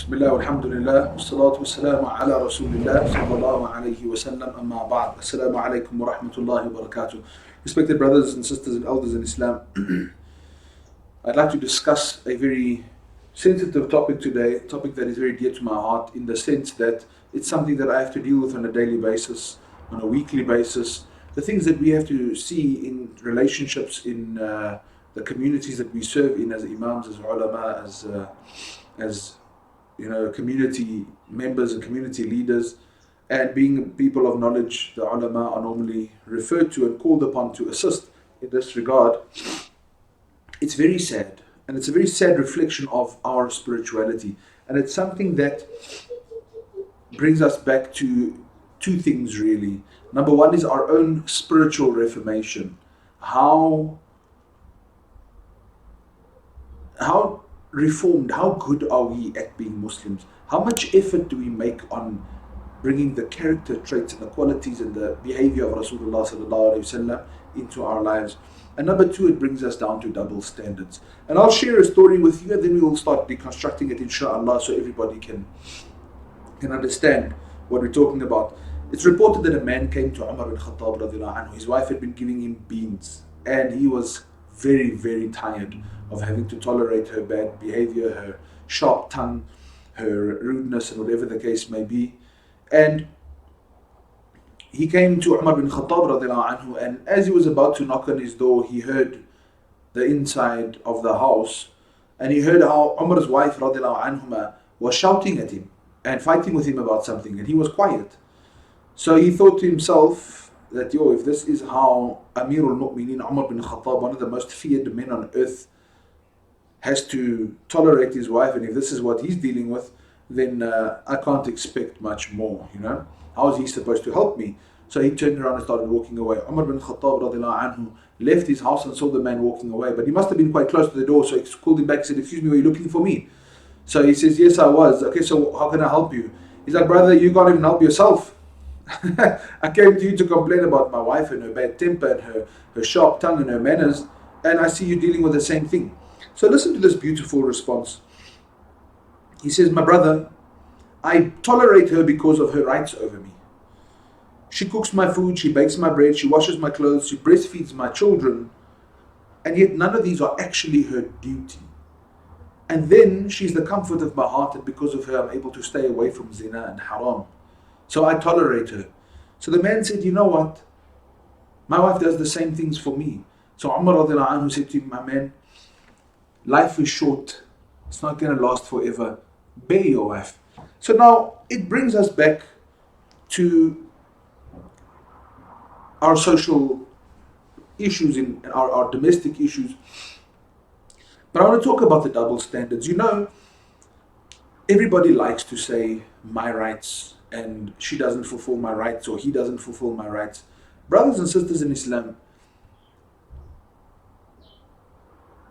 Bismillah, alhamdulillah, wassalatu wassalamu ala rasulillah, sallallahu alayhi wa sallam, amma ba'd. Assalamu alaikum wa rahmatullahi wa barakatuh. Respected brothers and sisters and elders in Islam, I'd like to discuss a very sensitive topic today, a topic that is very dear to my heart in the sense that it's something that I have to deal with on a daily basis, on a weekly basis. The things that we have to see in relationships in the communities that we serve in as imams, as ulama, as community members and community leaders, and being people of knowledge, the ulama are normally referred to and called upon to assist in this regard. It's very sad, and it's a very sad reflection of our spirituality, and it's something that brings us back to two things really. Number one is our own spiritual reformation. How reformed, how good are we at being Muslims? How much effort do we make on bringing the character traits and the qualities and the behavior of Rasulullah sallallahu alaihi wasallam into our lives? And number two, it brings us down to double standards. And I'll share a story with you, and then we will start deconstructing it, inshallah, so everybody can understand what we're talking about. It's reported that a man came to Umar bin Khattab radiallahu anhu. His wife had been giving him beans, and he was very, very tired of having to tolerate her bad behavior, her sharp tongue, her rudeness, and whatever the case may be. And he came to Umar bin Khattab radiallahu anhu, and as he was about to knock on his door, he heard the inside of the house, and he heard how Umar's wife radiallahu anhuma was shouting at him and fighting with him about something, and he was quiet. So he thought to himself that, if this is how Amirul Mu'mineen Umar bin Khattab, one of the most feared men on earth, has to tolerate his wife, and if this is what he's dealing with, then I can't expect much more, How is he supposed to help me? So he turned around and started walking away. Umar bin Khattab radiallahu anhu left his house and saw the man walking away, but he must have been quite close to the door, so he called him back and said, "Excuse me, were you looking for me?" So he says, "Yes, I was." "Okay, so how can I help you?" He's like, "Brother, you can't even help yourself. I came to you to complain about my wife and her bad temper and her sharp tongue and her manners, and I see you dealing with the same thing." So listen to this beautiful response. He says, "My brother, I tolerate her because of her rights over me. She cooks my food, she bakes my bread, she washes my clothes, she breastfeeds my children, and yet none of these are actually her duty. And then she's the comfort of my heart, and because of her I'm able to stay away from zina and haram. So I tolerate her." So the man said, "You know what? My wife does the same things for me." So Umar radiallahu anhu said to him, "My man, life is short. It's not going to last forever. Bear your wife." So now it brings us back to our social issues, in our domestic issues. But I want to talk about the double standards. Everybody likes to say my rights, and she doesn't fulfill my rights, or he doesn't fulfill my rights. Brothers and sisters in Islam,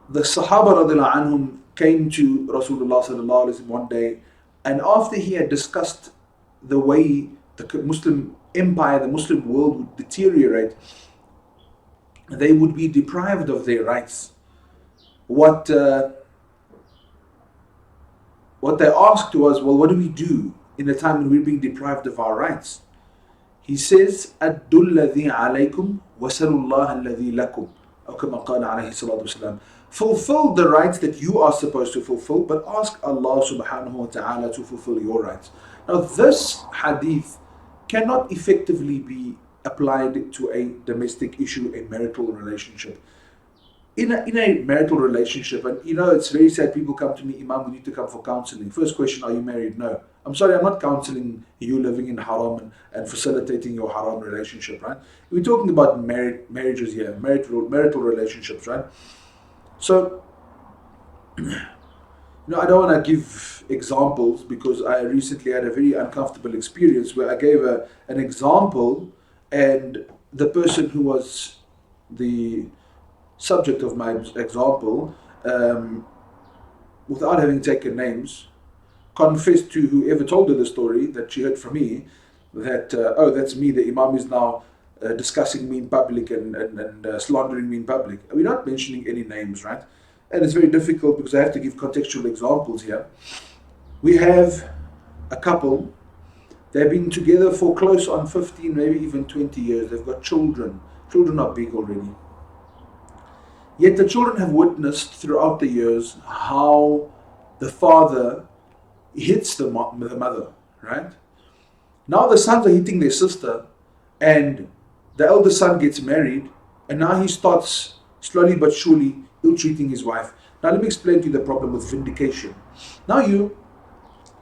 the Sahaba radiallahu anhum came to Rasulullah sallallahu alaihi wasallam one day, and after he had discussed the way the Muslim empire, the Muslim world would deteriorate, they would be deprived of their rights. What they asked was, well, what do we do in a time when we're being deprived of our rights? He says, "Addu alladhi alaykum wa sallallahu alladhi lakum." Or kama qala alayhi salatu wasalam. Fulfill the rights that you are supposed to fulfill, but ask Allah subhanahu wa ta'ala to fulfill your rights. Now this hadith cannot effectively be applied to a domestic issue, a marital relationship. In a marital relationship, and it's very sad, people come to me, "Imam, we need to come for counseling." First question, "Are you married?" No. I'm sorry, I'm not counseling you living in haram and facilitating your haram relationship, right? We're talking about marriages here, marital relationships, right? So, I don't want to give examples, because I recently had a very uncomfortable experience where I gave an example, and the person who was the subject of my example, without having taken names, confessed to whoever told her the story that she heard from me that, "Oh, that's me, the Imam is now discussing me in public and slandering me in public." We're not mentioning any names, right? And it's very difficult because I have to give contextual examples here. We have a couple. They've been together for close on 15, maybe even 20 years. They've got children. Children are big already. Yet the children have witnessed throughout the years how the father hits the mother, right? Now the sons are hitting their sister, and the elder son gets married, and now he starts slowly but surely ill-treating his wife. Now let me explain to you the problem with vindication. Now you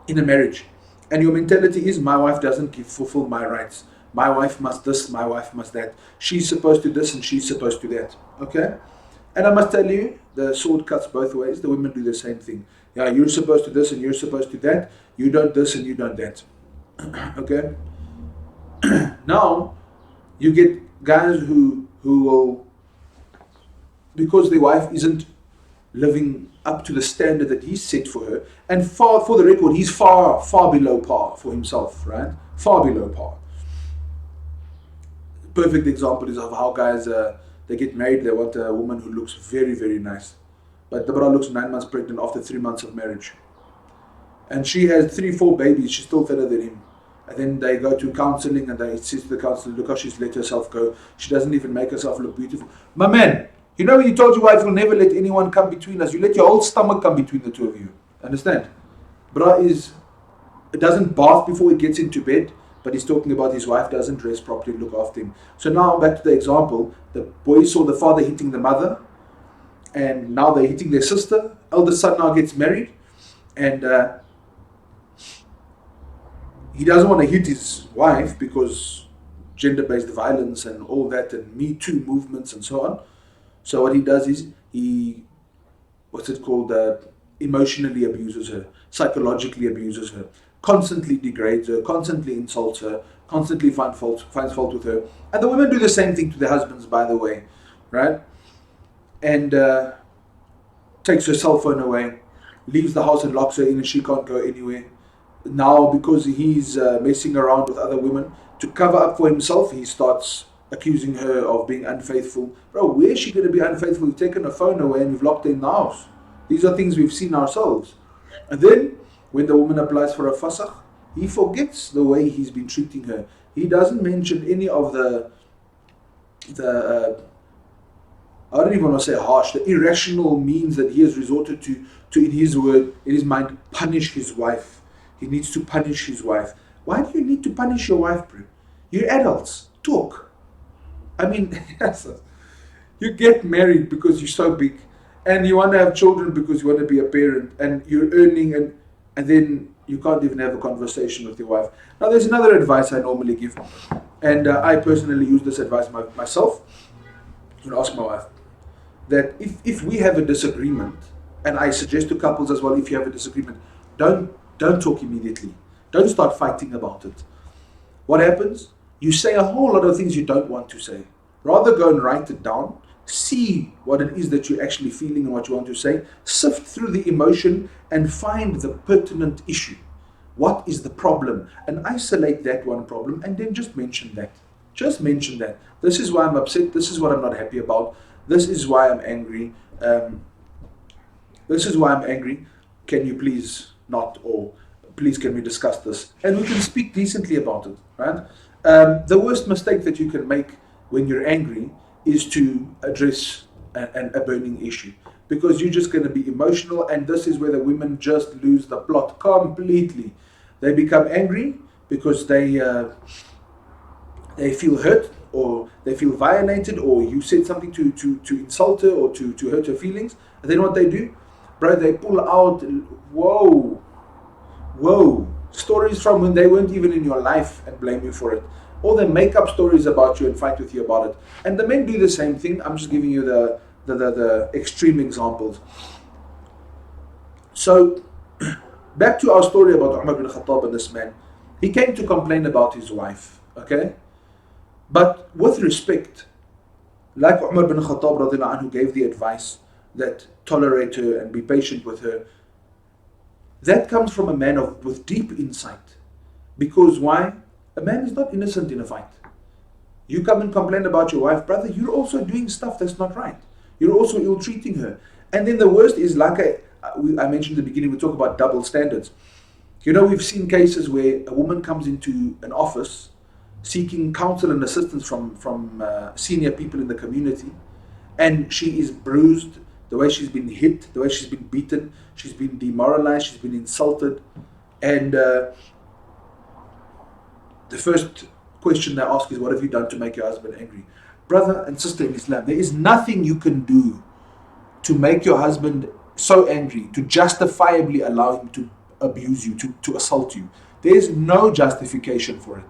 in a marriage, and your mentality is, my wife doesn't fulfill my rights. My wife must this, my wife must that. She's supposed to this and she's supposed to that. Okay? And I must tell you, the sword cuts both ways. The women do the same thing. Yeah, you're supposed to this and you're supposed to that. You don't this and you don't that. Okay? Now, you get guys who will, because their wife isn't living up to the standard that he's set for her, and for the record, he's far below par for himself, right? Far below par. Perfect example is of how guys, they get married, they want a woman who looks very, very nice. But the bra looks 9 months pregnant after 3 months of marriage. And she has 3-4 babies, she's still fatter than him. And then they go to counseling and they say to the counselor, look how she's let herself go. She doesn't even make herself look beautiful. My man, you know when you told your wife, you'll never let anyone come between us, you let your whole stomach come between the two of you. Understand? Bra it doesn't bath before he gets into bed, but he's talking about his wife doesn't dress properly, look after him. So now back to the example, the boys saw the father hitting the mother, and now they're hitting their sister. Elder son now gets married, and he doesn't want to hit his wife because gender-based violence and all that, and Me Too movements and so on. So what he does is he, emotionally abuses her, psychologically abuses her, constantly degrades her, constantly insults her, constantly finds fault with her. And the women do the same thing to their husbands, by the way, right? And takes her cell phone away, leaves the house and locks her in, and she can't go anywhere. Now, because he's messing around with other women, to cover up for himself, he starts accusing her of being unfaithful. Bro, where is she going to be unfaithful? You've taken her phone away and you've locked her in the house. These are things we've seen ourselves. And then, when the woman applies for a fasakh, he forgets the way he's been treating her. He doesn't mention any of the I don't even want to say harsh, the irrational means that he has resorted to in his word, in his mind, punish his wife. He needs to punish his wife. Why do you need to punish your wife, bro? You're adults. Talk. I mean, you get married because you're so big, and you want to have children because you want to be a parent, and you're earning, and then you can't even have a conversation with your wife. Now, there's another advice I normally give, and I personally use this advice myself. You ask my wife that if we have a disagreement, and I suggest to couples as well, if you have a disagreement, don't talk immediately. Don't start fighting about it. What happens? You say a whole lot of things you don't want to say. Rather go and write it down. See what it is that you're actually feeling and what you want to say. Sift through the emotion and find the pertinent issue. What is the problem? And isolate that one problem and then just mention that. Just mention that. This is why I'm upset. This is what I'm not happy about. This is why I'm angry. This is why I'm angry. Can you please not, or please can we discuss this? And we can speak decently about it, right? The worst mistake that you can make when you're angry is to address a burning issue, because you're just going to be emotional, and this is where the women just lose the plot completely. They become angry because they feel hurt, or they feel violated, or you said something to insult her or to hurt her feelings, and then what they do, bro, they pull out stories from when they weren't even in your life and blame you for it. Or they make up stories about you and fight with you about it. And the men do the same thing. I'm just giving you the extreme examples. So, back to our story about Umar bin Khattab and this man. He came to complain about his wife, okay? But with respect, like Umar bin Khattab radiallahu anhu gave the advice that tolerate her and be patient with her, that comes from a man with deep insight. Because why? A man is not innocent in a fight. You come and complain about your wife, brother, you're also doing stuff that's not right. You're also ill-treating her. And then the worst is, like I mentioned in the beginning, we talk about double standards. We've seen cases where a woman comes into an office seeking counsel and assistance from senior people in the community, and she is bruised, the way she's been hit, the way she's been beaten, she's been demoralized, she's been insulted, and the first question they ask is, what have you done to make your husband angry? Brother and sister in Islam, there is nothing you can do to make your husband so angry, to justifiably allow him to abuse you, to assault you. There is no justification for it.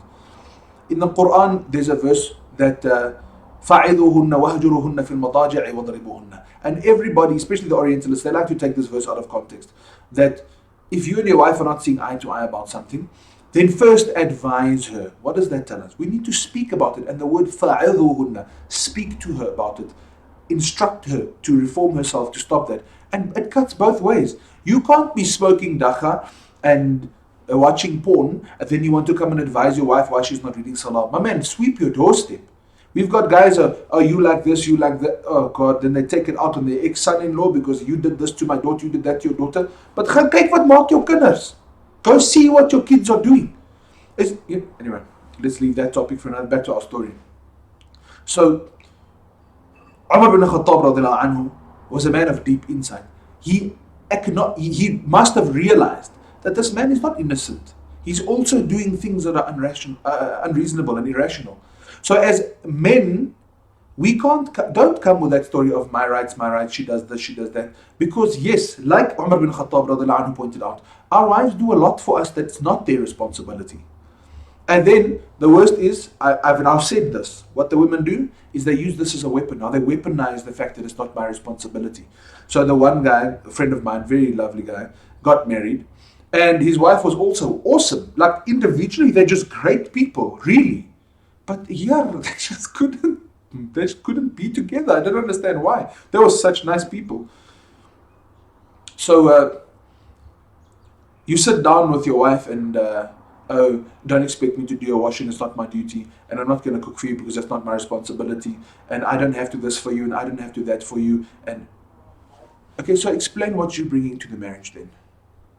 In the Quran, there's a verse that فَعِذُوهُنَّ وَهْجُرُوهُنَّ فِي الْمَضَاجِعِ وَضْرِبُوهُنَّ. And everybody, especially the Orientalists, they like to take this verse out of context. That if you and your wife are not seeing eye to eye about something, then first advise her. What does that tell us? We need to speak about it. And the word فَعِذُوهُنَّ, speak to her about it. Instruct her to reform herself, to stop that. And it cuts both ways. You can't be smoking dakha and watching porn, and then you want to come and advise your wife why she's not reading salah. My man, sweep your doorstep. We've got guys, oh, you like this, you like that. Oh God, then they take it out on their ex-son-in-law because you did this to my daughter, you did that to your daughter. But gaan kyk wat maak jou kinders. Go see what your kids are doing. Anyway, let's leave that topic for another. Back to our story. So, Umar bin Khattab radiallahu anhu was a man of deep insight. He must have realized that this man is not innocent. He's also doing things that are unreasonable and irrational. So as men, we don't come with that story of my rights, she does this, she does that. Because yes, like Umar bin Khattab radiallahu anhu pointed out, our wives do a lot for us that's not their responsibility. And then the worst is, I've now said this, what the women do is they use this as a weapon. Now they weaponize the fact that it's not my responsibility. So the one guy, a friend of mine, very lovely guy, got married, and his wife was also awesome. Like individually, they're just great people, really. But yeah, they just couldn't be together. I don't understand why. They were such nice people. So you sit down with your wife and oh, don't expect me to do your washing, it's not my duty, and I'm not going to cook for you because that's not my responsibility, and I don't have to this for you, and I don't have to that for you. And okay, so explain what you're bringing to the marriage then.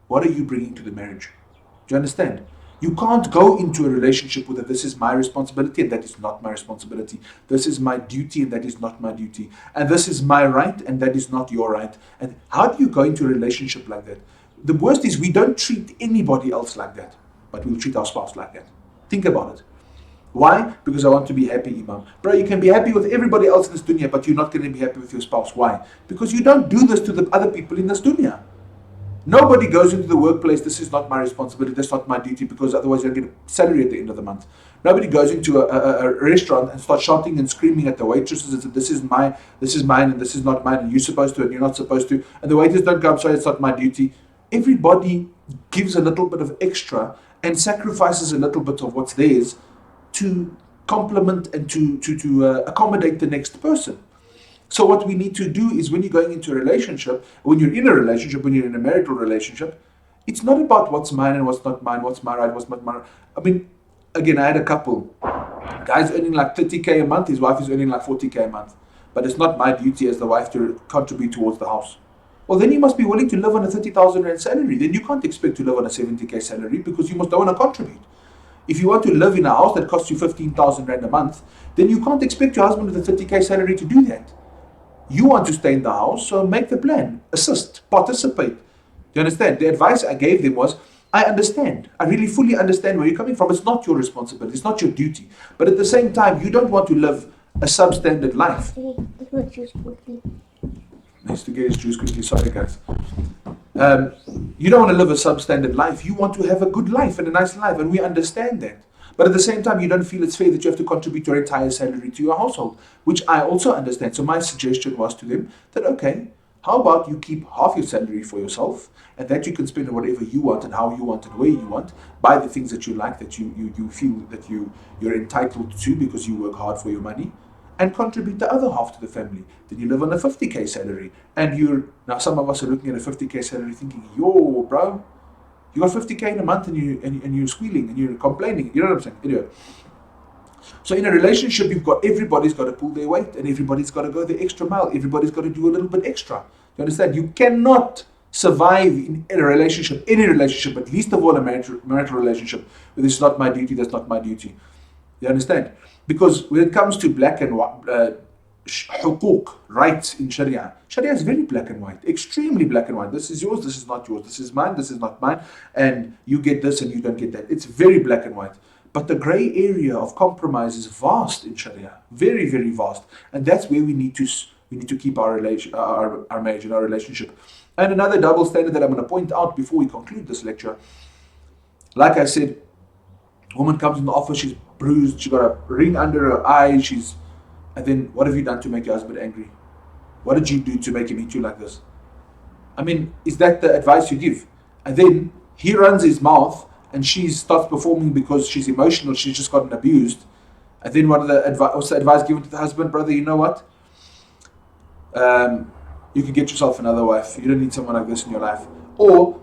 What are you bringing to the marriage? Do you understand? You can't go into a relationship with this is my responsibility and that is not my responsibility. This is my duty and that is not my duty. And this is my right and that is not your right. And how do you go into a relationship like that? The worst is we don't treat anybody else like that, but we'll treat our spouse like that. Think about it. Why? Because I want to be happy, Imam. Bro, you can be happy with everybody else in this dunya, but you're not going to be happy with your spouse. Why? Because you don't do this to the other people in this dunya. Nobody goes into the workplace, this is not my responsibility, that's not my duty, because otherwise you'll get a salary at the end of the month. Nobody goes into a restaurant and starts shouting and screaming at the waitresses and says, this is mine, and this is not mine, and you're supposed to, and you're not supposed to. And the waiters don't go, I'm sorry, it's not my duty. Everybody gives a little bit of extra and sacrifices a little bit of what's theirs to complement and to accommodate the next person. So what we need to do is when you're going into a relationship, when you're in a relationship, when you're in a marital relationship, it's not about what's mine and what's not mine, what's my right, what's not my right. I mean, again, I had a couple. Guy's earning like 30K a month, his wife is earning like 40K a month. But it's not my duty as the wife to contribute towards the house. Well, then you must be willing to live on a 30,000 rand salary. Then you can't expect to live on a 70K salary because you must don't want to contribute. If you want to live in a house that costs you 15,000 rand a month, then you can't expect your husband with a 30K salary to do that. You want to stay in the house, so make the plan, assist, participate. Do you understand? The advice I gave them was, I understand. I really fully understand where you're coming from. It's not your responsibility. It's not your duty. But at the same time, you don't want to live a substandard life. Nice to get his juice quickly. Sorry, guys. You don't want to live a substandard life. You want to have a good life and a nice life, and we understand that. But at the same time, you don't feel it's fair that you have to contribute your entire salary to your household, which I also understand. So my suggestion was to them that, okay, how about you keep half your salary for yourself, and that you can spend on whatever you want and how you want and where you want, buy the things that you like, that you feel that you're entitled to because you work hard for your money, and contribute the other half to the family. Then you live on a 50K salary. And now some of us are looking at a 50K salary thinking, yo, bro, you got 50K in a month and you're squealing and you're complaining. You know what I'm saying? Anyway. So in a relationship, everybody's got to pull their weight and everybody's got to go the extra mile. Everybody's got to do a little bit extra. You understand? You cannot survive in a relationship, any relationship, but least of all a marital relationship, where this is not my duty, that's not my duty. You understand? Because when it comes to black and white, hukuk, rights in Sharia, Sharia is very black and white, extremely black and white. This is yours, this is not yours, this is mine, this is not mine, and you get this and you don't get that. It's very black and white. But the grey area of compromise is vast in Sharia, very, very vast, and that's where we need to keep our marriage and our relationship. And another double standard that I'm going to point out before we conclude this lecture, like I said, woman comes in the office, she's bruised, she got a ring under her eye, and then what have you done to make your husband angry? What did you do to make him hit you like this? I mean, is that the advice you give? And then he runs his mouth and she starts performing because she's emotional, she's just gotten abused. And then what's the advice given to the husband? Brother, you know what? You can get yourself another wife. You don't need someone like this in your life. Or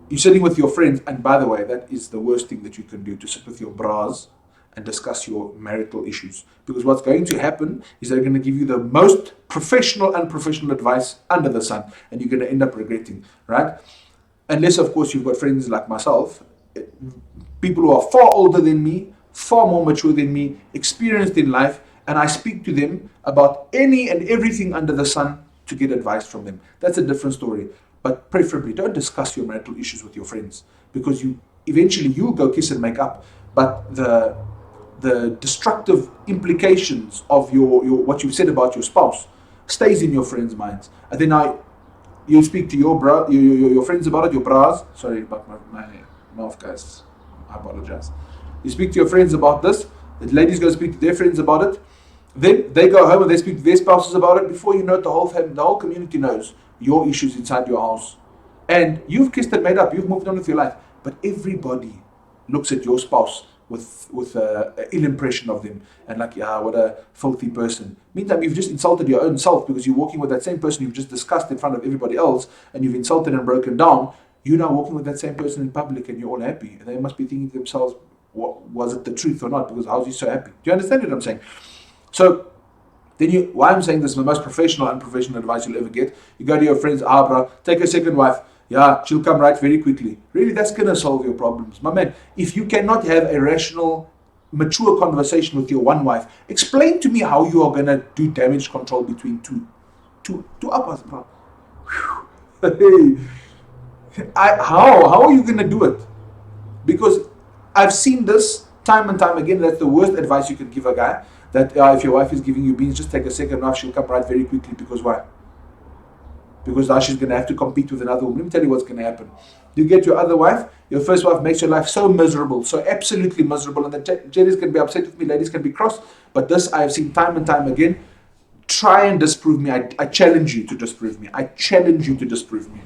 you're sitting with your friends, and by the way, that is the worst thing that you can do, to sit with your bras and discuss your marital issues. Because what's going to happen is they're going to give you the most professional, unprofessional advice under the sun, and you're going to end up regretting, right? Unless, of course, you've got friends like myself, people who are far older than me, far more mature than me, experienced in life, and I speak to them about any and everything under the sun to get advice from them. That's a different story. But preferably, don't discuss your marital issues with your friends, because you'll go kiss and make up. But the destructive implications of your what you've said about your spouse stays in your friends' minds. And then you speak to your friends about it, your bras. Sorry about my mouth, guys. I apologize. You speak to your friends about this. The ladies go speak to their friends about it. Then they go home and they speak to their spouses about it. Before you know it, the whole community knows your issues inside your house. And you've kissed and made up. You've moved on with your life. But everybody looks at your spouse with an ill impression of them, and like, yeah, what a filthy person. Meantime, you've just insulted your own self, because you're walking with that same person you've just discussed in front of everybody else, and you've insulted and broken down. You're now walking with that same person in public, and you're all happy. And they must be thinking to themselves, was it the truth or not? Because how's he so happy? Do you understand what I'm saying? So then why I'm saying this is the most professional, unprofessional advice you'll ever get. You go to your friends, bro, take a second wife. Yeah, she'll come right very quickly. Really, that's going to solve your problems. My man, if you cannot have a rational, mature conversation with your one wife, explain to me how you are going to do damage control between two uppers, bro. How are you going to do it? Because I've seen this time and time again. That's the worst advice you can give a guy. That if your wife is giving you beans, just take a second wife, she'll come right very quickly. Because why? Because now she's going to have to compete with another woman. Let me tell you what's going to happen. You get your other wife, your first wife makes your life so miserable, so absolutely miserable, and the ladies can be upset with me, ladies can be cross, but this I have seen time and time again. Try and disprove me. I challenge you to disprove me. I challenge you to disprove me.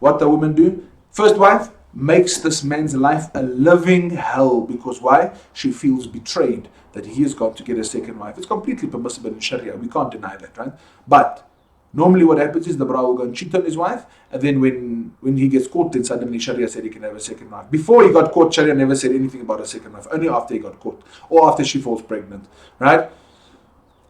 What the woman do? First wife makes this man's life a living hell. Because why? She feels betrayed that he has got to get a second wife. It's completely permissible in Sharia. We can't deny that, right? But normally what happens is the bra will go and cheat on his wife, and then when he gets caught, then suddenly Sharia said he can have a second wife. Before he got caught, Sharia never said anything about a second wife, only after he got caught, or after she falls pregnant, right?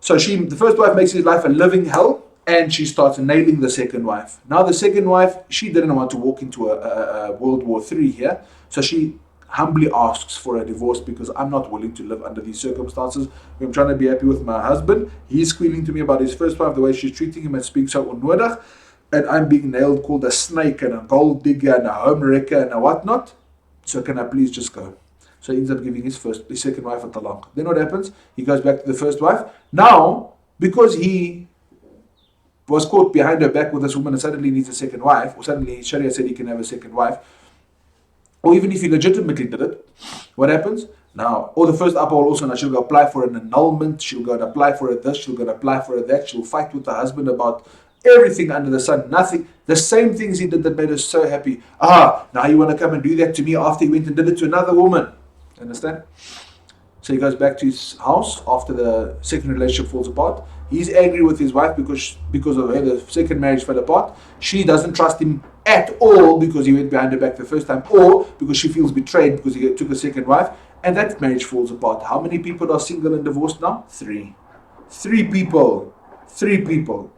So the first wife makes his life a living hell, and she starts nailing the second wife. Now the second wife, she didn't want to walk into a World War III here, so she humbly asks for a divorce, because I'm not willing to live under these circumstances. I'm trying to be happy with my husband. He's squealing to me about his first wife, the way she's treating him and speaking so onnodig, and I'm being nailed, called a snake and a gold digger and a home wrecker and a whatnot. So can I please just go? So he ends up giving his second wife a talaq. Then what happens? He goes back to the first wife. Now, because he was caught behind her back with this woman and suddenly needs a second wife, or suddenly Sharia said he can have a second wife, or even if he legitimately did it, what happens? Now, or the first upper will also, now she'll go apply for an annulment, she'll go and apply for a this, she'll go and apply for a that, she'll fight with her husband about everything under the sun, nothing, the same things he did that made her so happy. Now you want to come and do that to me after he went and did it to another woman. Understand? So he goes back to his house after the second relationship falls apart. He's angry with his wife because of her, the second marriage fell apart. She doesn't trust him at all because he went behind her back the first time, or because she feels betrayed because he took a second wife, and that marriage falls apart. How many people are single and divorced now? 3. 3 people. 3 people.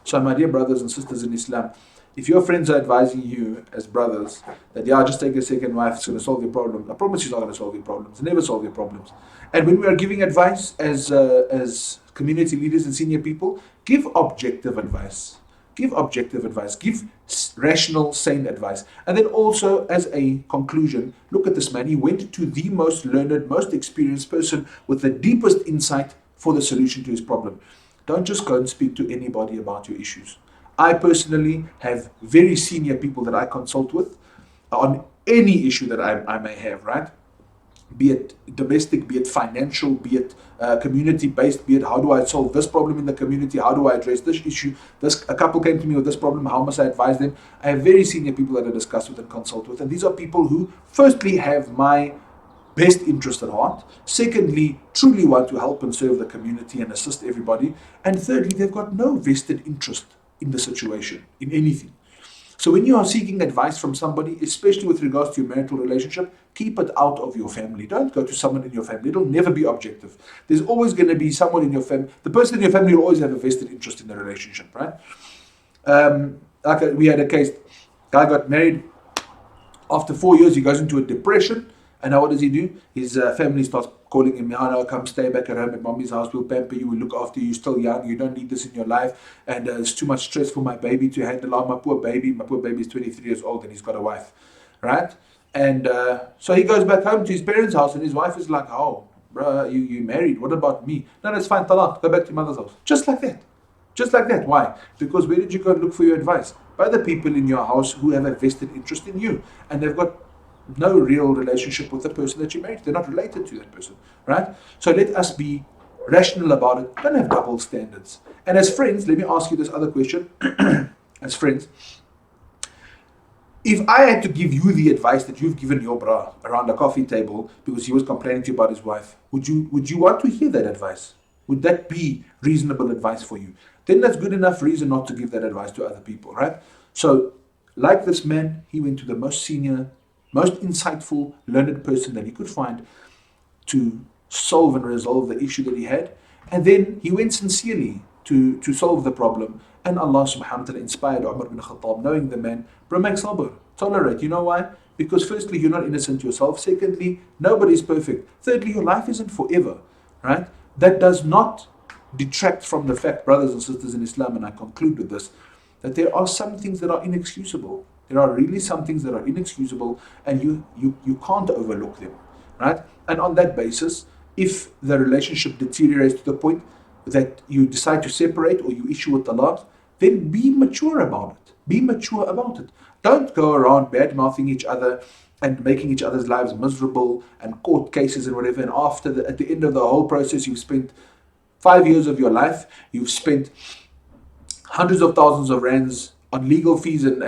So my dear brothers and sisters in Islam, If your friends are advising you as brothers that, yeah, just take a second wife, it's going to solve your problem, I promise you it's not going to solve your problems. It's never solve your problems. And when we are giving advice as community leaders and senior people, give objective advice. Give objective advice. Give rational, sane advice. And then also, as a conclusion, look at this man. He went to the most learned, most experienced person with the deepest insight for the solution to his problem. Don't just go and speak to anybody about your issues. I personally have very senior people that I consult with on any issue that I may have, right? Be it domestic, be it financial, be it community-based, be it how do I solve this problem in the community, how do I address this issue, a couple came to me with this problem, how must I advise them? I have very senior people that I discuss with and consult with, and these are people who firstly have my best interest at heart, secondly truly want to help and serve the community and assist everybody, and thirdly they've got no vested interest in the situation, in anything. So when you are seeking advice from somebody, especially with regards to your marital relationship, keep it out of your family. Don't go to someone in your family. It'll never be objective. There's always going to be someone in your family. The person in your family will always have a vested interest in the relationship, right? We had a case. Guy got married. After 4 years, he goes into a depression. And now what does he do? His family starts calling him, no, come stay back at home at mommy's house. We'll pamper you. We'll look after you. You're still young. You don't need this in your life. And it's too much stress for my baby to handle. Oh, my poor baby. My poor baby is 23 years old and he's got a wife. Right? And so he goes back home to his parents' house and his wife is like, oh, bro, you married. What about me? No, it's fine. Talaq. Go back to your mother's house. Just like that. Just like that. Why? Because where did you go and look for your advice? By the people in your house who have a vested interest in you. And they've got no real relationship with the person that you married. They're not related to that person, right? So let us be rational about it. Don't have double standards. And as friends, let me ask you this other question. As friends, if I had to give you the advice that you've given your bra around a coffee table because he was complaining to you about his wife, would you want to hear that advice? Would that be reasonable advice for you? Then that's good enough reason not to give that advice to other people, right? So, like this man, he went to the most senior, most insightful, learned person that he could find to solve and resolve the issue that he had. And then he went sincerely to solve the problem. And Allah subhanahu wa ta'ala inspired Umar bin Khattab, knowing the man, bro, make sabr, tolerate. You know why? Because firstly, you're not innocent yourself. Secondly, nobody's perfect. Thirdly, your life isn't forever, right? That does not detract from the fact, brothers and sisters in Islam, and I conclude with this, that there are some things that are inexcusable. There are really some things that are inexcusable and you can't overlook them, right? And on that basis, if the relationship deteriorates to the point that you decide to separate or you issue a talaq, then be mature about it. Be mature about it. Don't go around bad-mouthing each other and making each other's lives miserable and court cases and whatever. And at the end of the whole process, you've spent 5 years of your life, you've spent hundreds of thousands of rands on legal fees and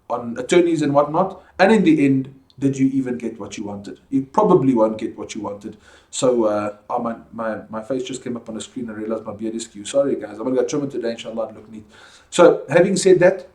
on attorneys and whatnot, and in the end, did you even get what you wanted? You probably won't get what you wanted. So, my face just came up on the screen and I realized my beard is skew. Sorry guys, I'm going to go trim it today, inshallah, and look neat. So, having said that,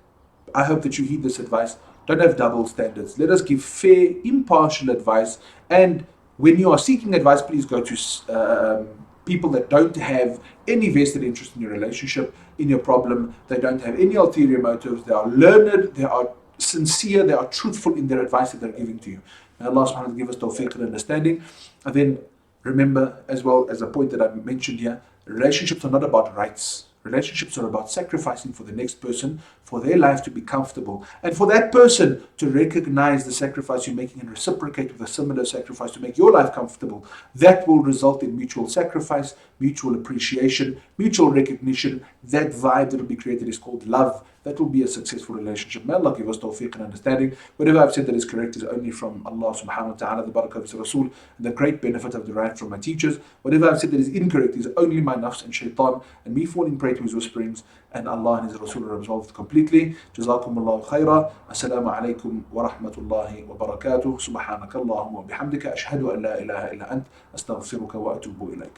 I hope that you heed this advice. Don't have double standards. Let us give fair, impartial advice, and when you are seeking advice, please go to people that don't have any vested interest in your relationship, in your problem. They don't have any ulterior motives. They are learned, they are sincere, they are truthful in their advice that they're giving to you. May Allah subhanahu wa ta'ala give us tawfiq and understanding. And then remember, as well as a point that I mentioned here, relationships are not about rights. Relationships are about sacrificing for the next person, for their life to be comfortable, and for that person to recognize the sacrifice you're making and reciprocate with a similar sacrifice to make your life comfortable. That will result in mutual sacrifice, mutual appreciation, mutual recognition. That vibe that will be created is called love. That will be a successful relationship. May Allah give us tawfiq and understanding. Whatever I've said that is correct is only from Allah subhanahu wa ta'ala, the barakah of His Rasul, and the great benefit I've derived from my teachers. Whatever I've said that is incorrect is only my nafs and shaitan, and me falling prey to his whisperings, and Allah and His Rasul are absolved completely. Jazakumullahu khaira. Assalamu alaikum wa rahmatullahi wa barakatuh. Subhanakallahumma wa bihamdika. Ashhadu an la ilaha illa ant. Astaghfiruka wa atubu ilaik.